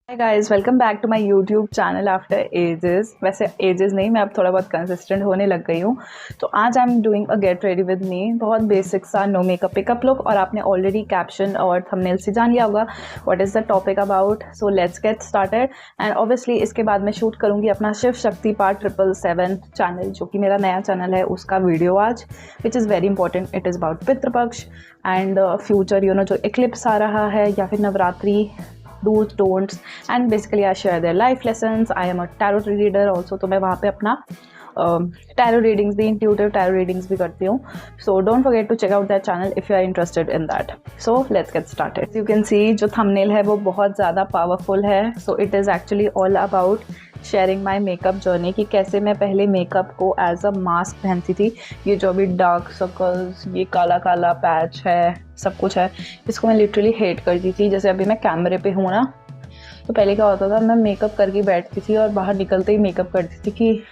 Hi guys, welcome back to my YouTube channel after ages. वैसे ages नहीं, मैं अब थोड़ा बहुत कंसिस्टेंट होने लग गई हूँ। तो आज I am doing a get ready with me, बहुत बेसिक सा नो मेकअप पिकअप लुक। और आपने ऑलरेडी कैप्शन और थंबनेल से जान लिया होगा what is the topic about. So let's get started. And obviously इसके बाद मैं शूट करूँगी अपना शिव शक्ति पार्ट 777 चैनल, जो कि मेरा नया चैनल है, उसका वीडियो आज, which is very important. It is about Pitrupaksha and future, जो इक्लिप्स आ रहा है या फिर Navratri, do's don'ts, and basically I share their life lessons. I am a tarot reader also, तो मैं वहाँ पे अपना tarot readings भी, intuitive tarot readings भी करती हूँ. So don't forget to check out that channel if you are interested in that. So let's get started. As you can see, जो thumbnail है वो बहुत ज़्यादा powerful है. So it is actually all about sharing my makeup journey, कि कैसे मैं पहले मेकअप को एज अ मास्क पहनती थी। ये जो अभी डार्क सर्कल्स, ये काला काला पैच है, सब कुछ है, इसको मैं लिटरली हेट करती थी। जैसे अभी मैं कैमरे पे हूँ ना, तो पहले क्या होता था, मैं मेकअप करके बैठती थी और बाहर निकलते ही मेकअप करती थी कि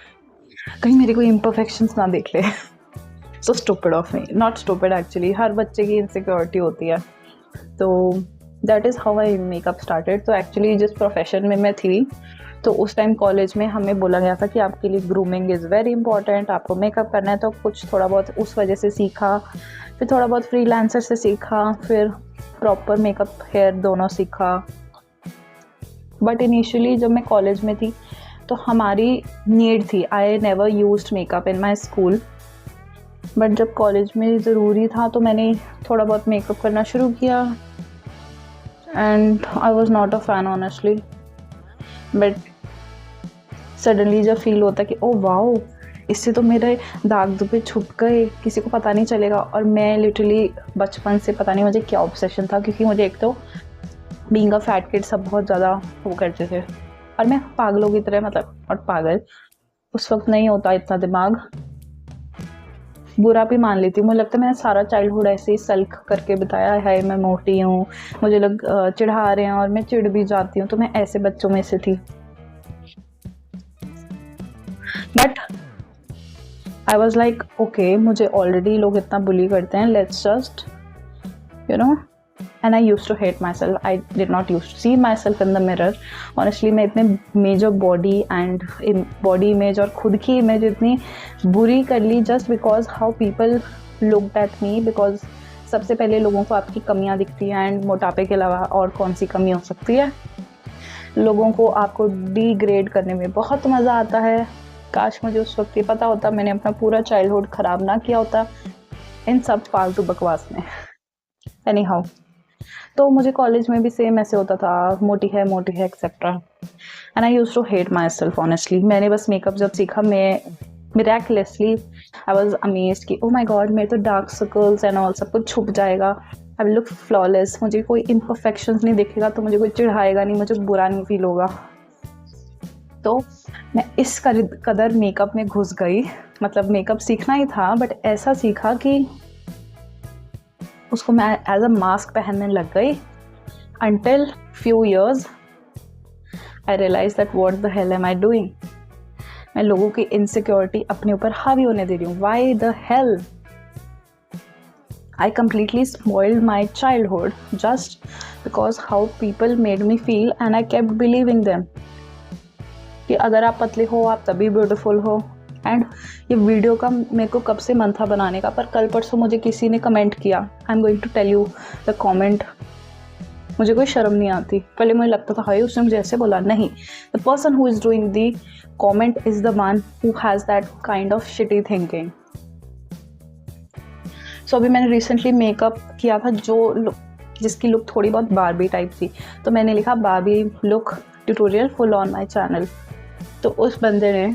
कहीं मेरे कोई इम्परफेक्शंस ना देख ले। So stupid of me, not stupid actually, हर बच्चे की इनसिक्योरिटी होती है। तो that is how I makeup started. तो एक्चुअली जिस प्रोफेशन में मैं थी, तो उस टाइम कॉलेज में हमें बोला गया था कि आपके लिए ग्रूमिंग इज़ वेरी इंपॉर्टेंट, आपको मेकअप करना है। तो कुछ थोड़ा बहुत उस वजह से सीखा, फिर थोड़ा बहुत फ्रीलांसर से सीखा, फिर प्रॉपर मेकअप हेयर दोनों सीखा। बट इनिशियली जब मैं कॉलेज में थी तो हमारी नीड थी, I never used makeup in my school, but जब कॉलेज में ज़रूरी था तो मैंने थोड़ा बहुत मेकअप करना शुरू किया। And I was not a fan honestly, but suddenly जब फील होता कि ओ वाओ, इससे तो मेरे दाग दुबे छुप गए, किसी को पता नहीं चलेगा। और मैं लिटरली बचपन से पता नहीं मुझे क्या ऑब्सेशन था, क्योंकि मुझे एक तो बीइंग अ फैट किड सब बहुत ज़्यादा वो करते थे, और मैं पागलों की तरह, मतलब और पागल उस वक्त नहीं होता इतना दिमाग, बुरा भी मान लेती हूँ। मुझे लगता है मैंने सारा चाइल्डहुड ऐसे ही सल्क करके बिताया है, मैं मोटी हूँ, मुझे लोग चिढ़ा रहे हैं और मैं चिढ़ भी जाती हूँ। तो मैं ऐसे बच्चों में से थी। But I was like okay, मुझे ऑलरेडी लोग इतना बुली करते हैं, let's just and I used to hate myself. I did not used to see myself in the mirror. Honestly, मैं इतने major body and body image और खुद की इमेज इतनी बुरी कर ली just because how people looked at me. Because सबसे पहले लोगों को आपकी कमियां दिखती हैं, एंड मोटापे के अलावा और कौन सी कमी हो सकती है। लोगों को आपको डिग्रेड करने में बहुत मज़ा आता है। काश मुझे उस वक्त ये पता होता, मैंने अपना पूरा चाइल्डहुड ख़राब ना किया होता इन सब फालतू बकवास में। एनी हाउ, तो मुझे कॉलेज में भी सेम ऐसे होता था, मोटी है etcetera, and I used to hate myself honestly. मैंने बस मेकअप जब सीखा, मैं मिरेक्युलसली आई वाज अमेज्ड कि ओ माय गॉड, मेरे तो डार्क सर्कल्स एंड ऑल सब कुछ छुप जाएगा, आई विल लुक फ्लॉलेस, मुझे कोई इम्परफेक्शंस नहीं दिखेगा, तो मुझे कोई चिढ़ाएगा नहीं, मुझे बुरा नहीं फील होगा। तो मैं इस कदर मेकअप में घुस गई, मतलब मेकअप सीखना ही था, बट ऐसा सीखा कि उसको मैं एज अ मास्क पहनने लग गई। Until few years I realized that what the hell am I doing? मैं लोगों की इनसिक्योरिटी अपने ऊपर हावी होने दे रही हूँ। Why the hell? I completely spoiled my childhood just because how people made me feel, and I kept believing them कि अगर आप पतले हो आप तभी ब्यूटीफुल हो। एंड ये वीडियो का मेरे को कब से मन था बनाने का, पर कल परसों मुझे किसी ने कमेंट किया। I am going to tell you the comment. मुझे कोई शर्म नहीं आती। पहले मुझे लगता था हाय उसने मुझे ऐसे बोला, नहीं, the person who is doing the comment is the one who has that kind of shitty thinking. So अभी मैंने रिसेंटली मेकअप किया था जिसकी लुक थोड़ी बहुत बारबी टाइप थी, तो मैंने लिखा Barbie look tutorial full on my channel. तो उस बंदे ने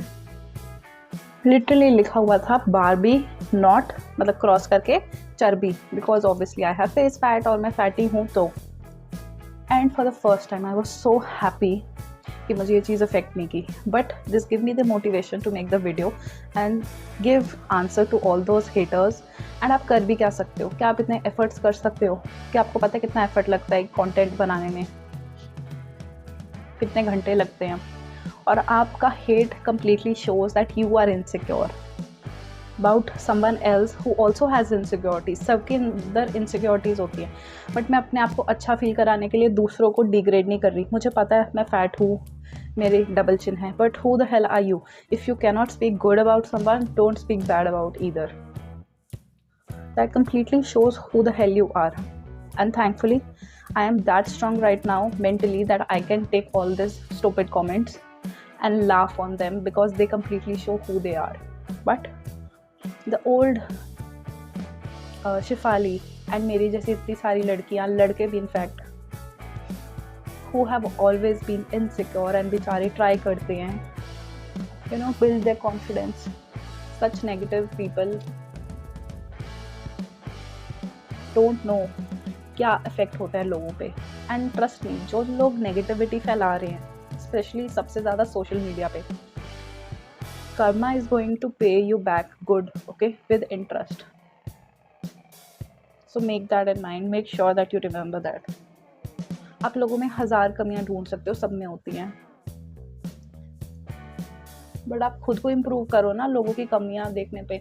लिटरली लिखा हुआ था बारबी नॉट, मतलब क्रॉस करके चर्बी, because obviously I have face fat और मैं फैटी हूँ। तो and for the first time I was so happy कि मुझे ये चीज़ अफेक्ट नहीं की, but this give me the motivation to make the video and give answer to all those haters. एंड आप कर भी क्या सकते हो? क्या आप इतने एफर्ट्स कर सकते हो? कि आपको पता है कितना एफर्ट लगता है कंटेंट बनाने में, कितने घंटे लगते हैं, और आपका hate completely shows that you are insecure. About someone else who also has insecurities. सबके अंदर इनसिक्योरिटीज़ होती हैं, बट मैं अपने आप को अच्छा फील कराने के लिए दूसरों को डिग्रेड नहीं कर रही। मुझे पता है मैं फ़ैट हूँ, मेरी डबल चिन है, but who the hell are you? If you cannot speak good about someone, don't speak bad about either. That completely shows who the hell you are. And thankfully I am that strong right now mentally that I can take all these stupid comments and laugh on them because they completely show who they are. But the old Shifali and मेरी जैसी इतनी सारी लड़कियां, लड़के भी in fact, who have always been insecure and बेचारे try करते हैं build their confidence. Such negative people don't know क्या इफेक्ट होता है लोगों पे। एंड ट्रस्ट मी, जो लोग नेगेटिविटी फैला रहे हैं स्पेशली सबसे ज़्यादा सोशल मीडिया पे, कर्मा इज गोइंग टू पे you back good, okay, with interest. So make that in mind, make sure that you remember that. आप लोगों में 1000 कमियां ढूंढ सकते हो, सब में होती हैं, बट आप खुद को इम्प्रूव करो ना लोगों की कमियां देखने पे।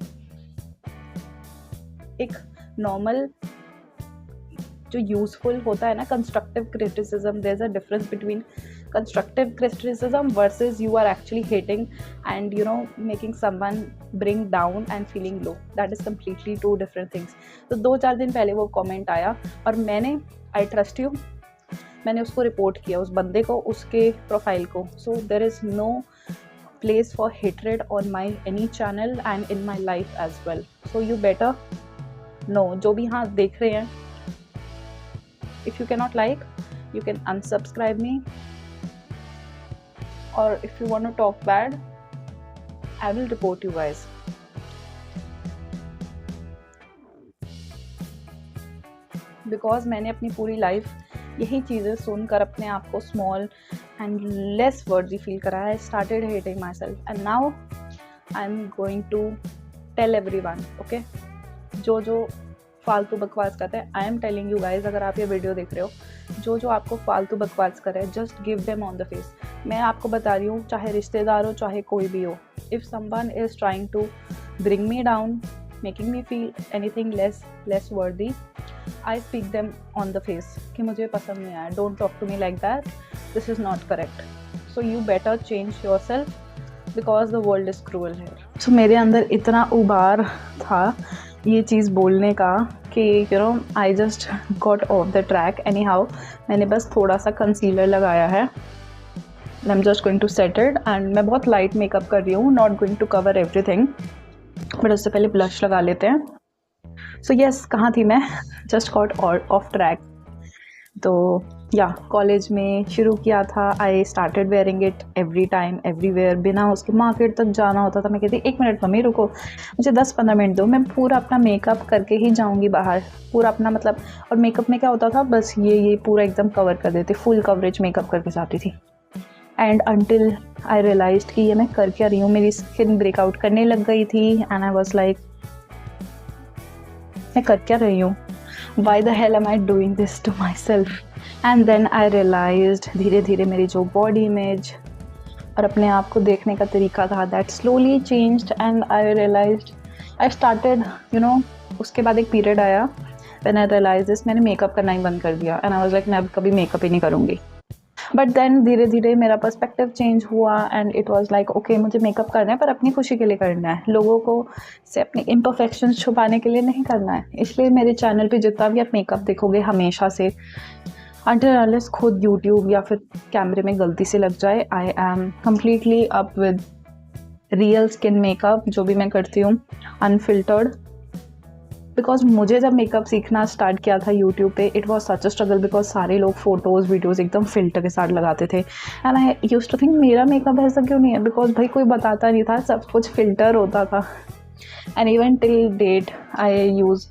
एक नॉर्मल जो यूजफुल होता है ना constructive criticism, there is a difference between constructive criticism versus you are actually hating and making someone bring down and feeling low. That is completely two different things. तो 2-4 दिन पहले वो कमेंट आया और मैंने, आई ट्रस्ट यू, मैंने उसको report किया, उस बंदे को, उसके प्रोफाइल को। So there is no place for hatred on my any channel and in my life as well. So you better know, जो भी यहाँ देख रहे हैं, if you cannot like, you can unsubscribe me, or if you want to talk bad, I will report you guys. Because मैंने अपनी पूरी life यही चीज़ें सुनकर अपने आप को स्मॉल एंड लेस वर्दी फील करा है। I started hating myself and now I'm going to tell everyone, okay? जो फालतू बकवास करते हैं, आई एम टेलिंग यू गाइज, अगर आप ये वीडियो देख रहे हो, जो आपको फालतू बकवास करे, just give them on the face. मैं आपको बता रही हूँ, चाहे रिश्तेदार हो, चाहे कोई भी हो, if someone is trying to bring me down, making me feel anything less worthy, I speak them on the face कि मुझे पसंद नहीं आया, don't talk to me like that, this is not correct, so you better change yourself because the world is cruel here. So मेरे अंदर इतना उबार था ये चीज़ बोलने का कि I just got off the track anyhow. मैंने बस थोड़ा सा कंसीलर लगाया है, I am just going to set it, and मैं बहुत लाइट मेकअप कर रही हूँ, not going to cover everything, but उससे पहले ब्लश लगा लेते हैं। सो यस, कहाँ थी मैं? Just got of track. तो या कॉलेज में शुरू किया था, I started wearing it every time everywhere, बिना उसके मार्केट तक जाना होता था। मैं कहती 1 मिनट मम्मी रुको, मुझे 10-15 मिनट दो, मैं पूरा अपना मेकअप करके ही जाऊंगी बाहर, पूरा अपना मतलब। और मेकअप में क्या होता था, बस ये पूरा एकदम कवर कर देती, फुल कवरेज मेकअप करके जाती थी। एंड अनटिल आई रियलाइज्ड कि ये मैं कर क्या रही हूँ, मेरी स्किन ब्रेकआउट करने लग गई थी एंड आई वाज लाइक मैं कर क्या रही हूँ, why the hell am I doing this to myself? And then I realized धीरे धीरे मेरी जो बॉडी इमेज और अपने आप को देखने का तरीका था, that slowly changed and I realized I started उसके बाद एक पीरियड आया when I realized this, मैंने मेकअप करना ही बंद कर दिया and I was like मैं अब कभी मेकअप ही नहीं करूँगी। बट देन धीरे धीरे मेरा पर्सपेक्टिव चेंज हुआ and it was like okay, मुझे मेकअप करना है पर अपनी खुशी के लिए करना है, लोगों को से अपनी इम्परफेक्शंस छुपाने के लिए नहीं करना है। इसलिए मेरे चैनल पे जितना भी आप मेकअप देखोगे हमेशा से, अंटिल अनलेस खुद यूट्यूब या फिर कैमरे में गलती से लग जाए, I am completely up with real skin makeup, जो भी मैं करती हूँ अनफिल्टर्ड। बिकॉज मुझे जब मेकअप सीखना स्टार्ट किया था यूट्यूब पे, it was such a struggle because सारे लोग फ़ोटोज़ वीडियोज़ एकदम फ़िल्टर के साथ लगाते थे and I used to think मेरा मेकअप ऐसा क्यों नहीं है, बिकॉज भाई कोई बताता नहीं था, सब कुछ फ़िल्टर होता था। And even till date I use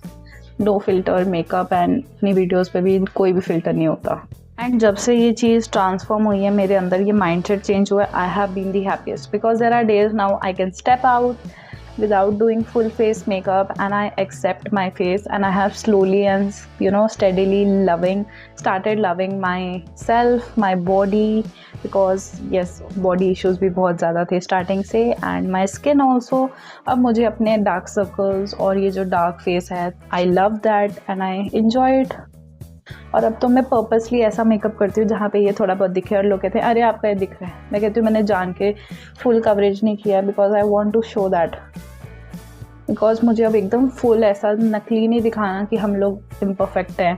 no filter makeup and अपनी वीडियोज़ पे भी कोई भी फ़िल्टर नहीं होता। एंड जब से ये चीज़ ट्रांसफॉर्म हुई है मेरे अंदर, ये माइंडसेट चेंज हुआ है, I have been the happiest because there are days now I can step out without doing full face makeup, and I accept my face, and I have slowly and steadily started loving myself, my body, because yes, body issues भी बहुत ज़्यादा थे starting से, and my skin also. अब मुझे अपने dark circles और ये जो dark face है, I love that and I enjoy it. और अब तो मैं पर्पसली ऐसा मेकअप करती हूँ जहाँ पे ये थोड़ा बहुत दिखे और लोग कहते हैं अरे आपका ये दिख रहा है, मैं कहती हूँ मैंने जान के फुल कवरेज नहीं किया, because I want to show that, because मुझे अब एकदम फुल ऐसा नकली नहीं दिखाना कि हम लोग इम्परफेक्ट हैं,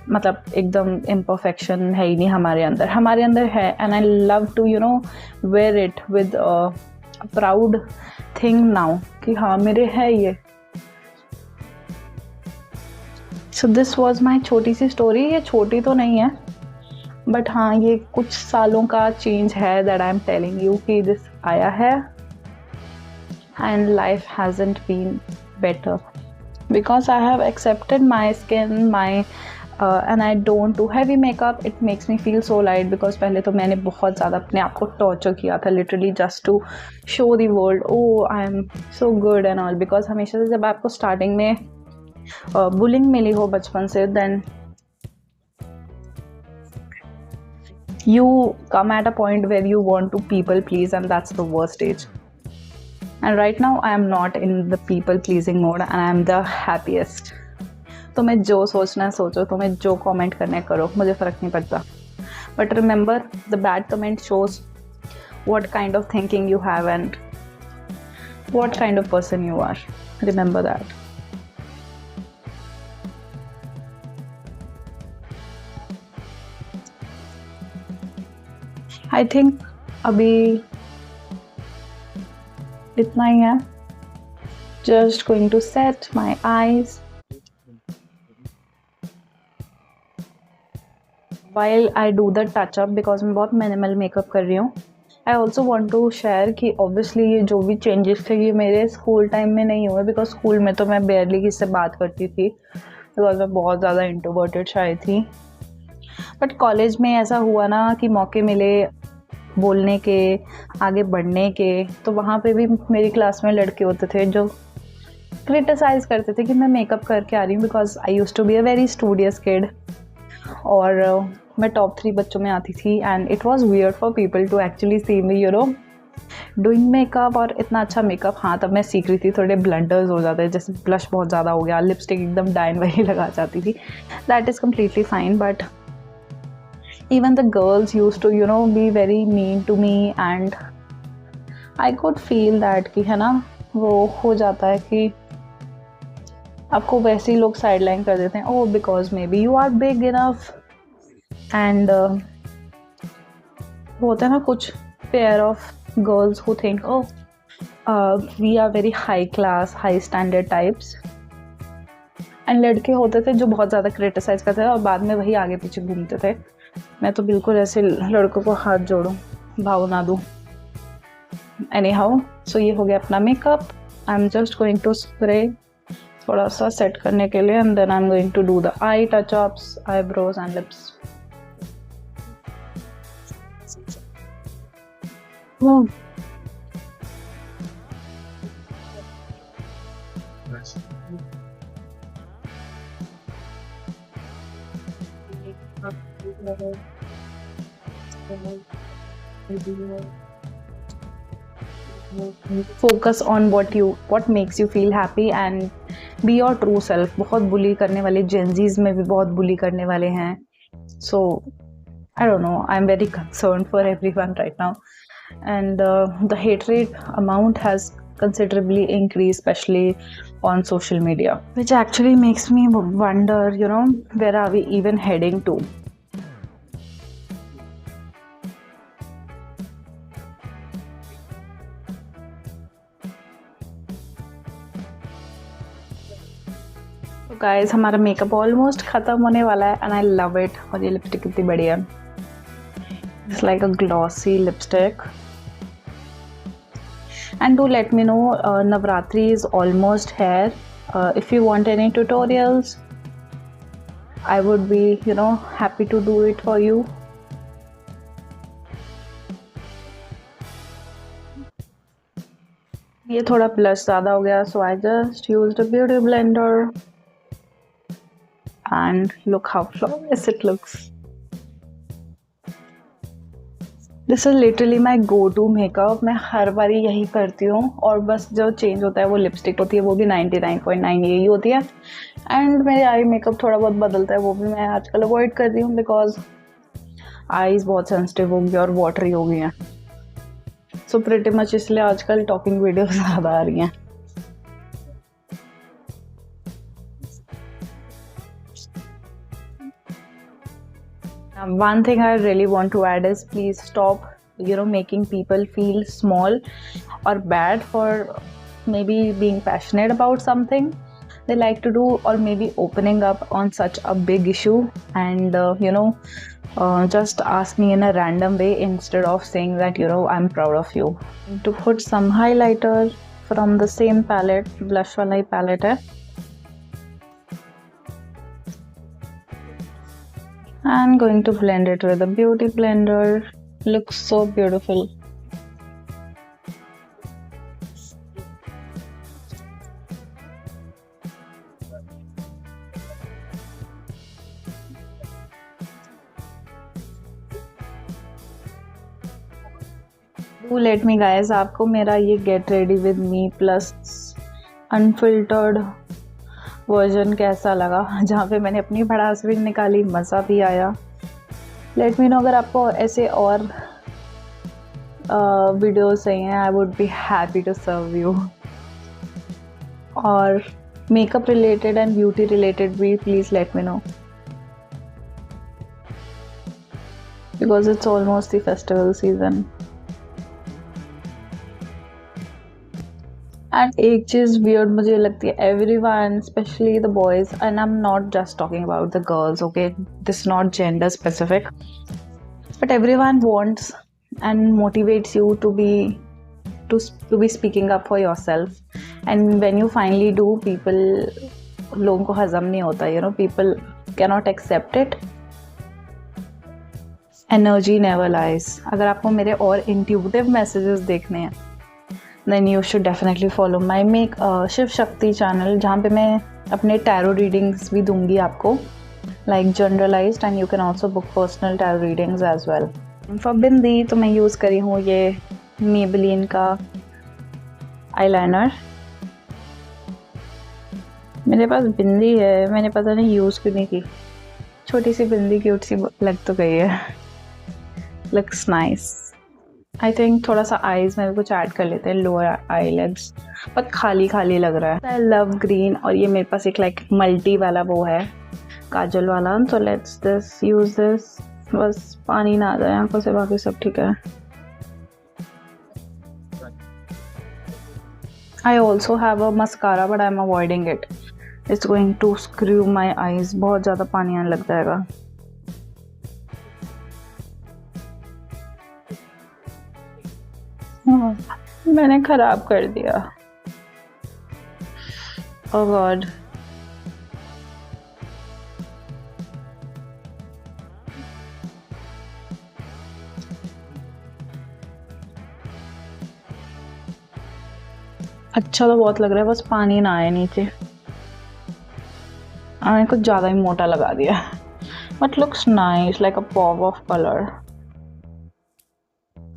मतलब एकदम इम्परफेक्शन है ही नहीं हमारे अंदर है, and I love to wear it with proud thing now कि हाँ मेरे है ये. सो दिस वॉज माई छोटी सी स्टोरी. ये छोटी तो नहीं है, बट हाँ ये कुछ सालों का चेंज है that I am telling you कि दिस आया है, and life hasn't been better because I have accepted my skin, my and I don't do heavy makeup. It makes me feel so light, because पहले तो मैंने बहुत ज़्यादा अपने आप को टॉर्चर किया था literally just to show the world oh I am so good and all, because हमेशा से जब आपको स्टार्टिंग में बुलिंग मिली हो बचपन से, then you come at a point where you want to people please, and that's the worst stage. And right now I am not in the people pleasing mode and I am the happiest. तुम्हें जो सोचना है सोचो, तुम्हें जो comment करना है करो, मुझे फ़र्क नहीं पड़ता. But remember, the bad comment shows what kind of thinking you have and what kind of person you are. Remember that. I think अभी इतना ही है. Just going to set my eyes while I do the touch up, because मैं बहुत minimal makeup कर रही हूँ. I also want to share कि obviously ये जो भी changes थे ये मेरे स्कूल टाइम में नहीं हुए, because स्कूल में तो मैं barely किसी से बात करती थी, because मैं बहुत ज़्यादा introverted शायद थी. बट कॉलेज में ऐसा हुआ ना कि मौके मिले बोलने के, आगे बढ़ने के, तो वहाँ पे भी मेरी क्लास में लड़के होते थे जो क्रिटिसाइज़ करते थे कि मैं मेकअप करके आ रही हूँ, because I used to be a very studious kid, और मैं टॉप 3 बच्चों में आती थी, and it was weird for people to actually see me doing makeup, और इतना अच्छा मेकअप. हाँ तब मैं सीख रही थी, थोड़े ब्लंडर्स हो जाते हैं, जैसे ब्लश बहुत ज़्यादा हो गया, लिपस्टिक एकदम डाइन वही लगा जाती थी. That is completely fine, but even the girls used to be very mean to me, and I could feel that कि है ना वो हो जाता है कि आपको वैसे ही लोग साइडलाइन कर देते हैं, oh because maybe you are big enough, and होता है ना कुछ pair of girls who think oh we are very high class, high standard types, and लड़के होते थे जो बहुत ज़्यादा क्रिटिसाइज़ करते थे और बाद में वही आगे पीछे घूमते थे. मैं तो बिल्कुल ऐसे लड़कों को हाथ जोड़ूं, भाव ना दूं. एनी हाउ, सो ये हो गया अपना makeup. I am just going to spray थोड़ा सा सेट करने के लिए, and then I am going to do the eye touch ups, eyebrows and lips. Focus on what makes you feel happy and be your true self. बहुत बुली करने वाले Gen Zs में भी बहुत बुली करने वाले हैं, so I don't know, I'm very concerned for everyone right now, and the hatred amount has considerably increased, especially on social media, which actually makes me wonder, where are we even heading to? तो guys हमारा makeup almost ख़त्म होने वाला है, and I love it. और ये lipstick कितनी बढ़िया है, it's like a glossy lipstick. And do let me know, Navratri is almost here. If you want any tutorials, I would be happy to do it for you. ये थोड़ा blush ज़्यादा हो गया, so I just used a beauty blender and look how flawless it looks. This is literally my go-to makeup. मैं हर बारी यही करती हूँ और बस जो चेंज होता है वो लिपस्टिक होती है, वो भी 99.9 यही होती है, एंड मेरे आई मेकअप थोड़ा बहुत बदलता है, वो भी मैं आजकल अवॉइड कर रही हूँ बिकॉज आईज बहुत सेंसिटिव हो गई और वाटरी हो गई हैं, सो प्रिटी मच इसलिए आजकल टॉकिंग वीडियोस ज़्यादा आ रही हैं. One thing I really want to add is please stop, making people feel small or bad for maybe being passionate about something they like to do, or maybe opening up on such a big issue and just ask me in a random way instead of saying that I'm proud of you. To put some highlighter from the same palette, blush wala palette hai, I'm going to blend it with a beauty blender. Looks so beautiful. Do let me guys, आपको मेरा ये get ready with me plus unfiltered version कैसा लगा, जहाँ पे मैंने अपनी भड़ास भी निकाली, मज़ा भी आया. लेट मी नो अगर आपको ऐसे और वीडियोस चाहिए, I would be happy to serve you. और makeup related and beauty related भी please let me know, because it's almost the festival season. And एक चीज़ वियर्ड मुझे लगती है, everyone specially the boys, and I am not just talking about the girls, okay, this not gender specific, but everyone wants and motivates you to be speaking up for yourself, and when you finally do, लोगों को हजम नहीं होता, people cannot accept it. Energy never lies. अगर आपको मेरे और intuitive messages देखने हैं, then you should definitely follow my Shiv Shakti channel, जहाँ पे मैं अपने tarot readings भी दूंगी आपको, like generalized, and you can also book personal tarot readings as well. For bindi तो मैं यूज़ करी हूँ ये मेबेलिन का आईलाइनर. मेरे पास बिंदी है, मैंने पता नहीं यूज़ क्यों नहीं की. छोटी सी बिंदी क्यूट सी लग तो गई है, लुक्स नाइस. आई थिंक थोड़ा सा आईज में भी कुछ ऐड कर लेते हैं, लोअर आईलिड्स, बहुत खाली खाली लग रहा है. आई लव ग्रीन, और ये मेरे पास एक लाइक मल्टी वाला वो है काजल वाला, तो लेट्स दिस यूज़ दिस. बस पानी ना आ जाए आंखों से, बाकी सब ठीक है. I also have a mascara but I'm avoiding it. It's going to screw my eyes. बहुत ज़्यादा पानी आने लग जाएगा. मैंने खराब कर दिया. Oh God. अच्छा तो बहुत लग रहा है, बस पानी ना आए नीचे. मैंने कुछ ज़्यादा ही मोटा लगा दिया, but looks nice like a pop of colour.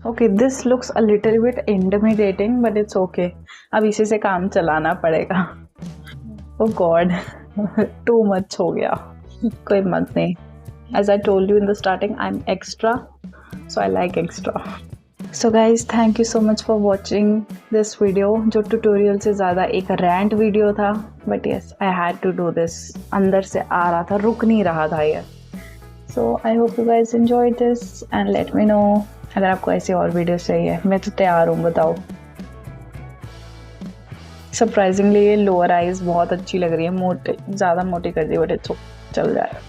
Okay, this looks a little bit intimidating but it's okay. अब इसी से काम चलाना पड़ेगा. ओह गॉड, टू मच हो गया. कोई मत नहीं. As I told you in the starting, I am extra, so I like extra. So guys, thank you so much for watching this video, जो ट्यूटोरियल से ज़्यादा एक रैंट वीडियो था, but yes I had to do this. अंदर से आ रहा था, रुक नहीं रहा था ये. So I hope you guys enjoy this and let me know अगर आपको ऐसे और वीडियो चाहिए. मैं तो तैयार हूँ, बताओ. सरप्राइजिंगली ये लोअर आइज बहुत अच्छी लग रही है, मोटे ज़्यादा मोटी कर दी, बट इट्स चल जाए.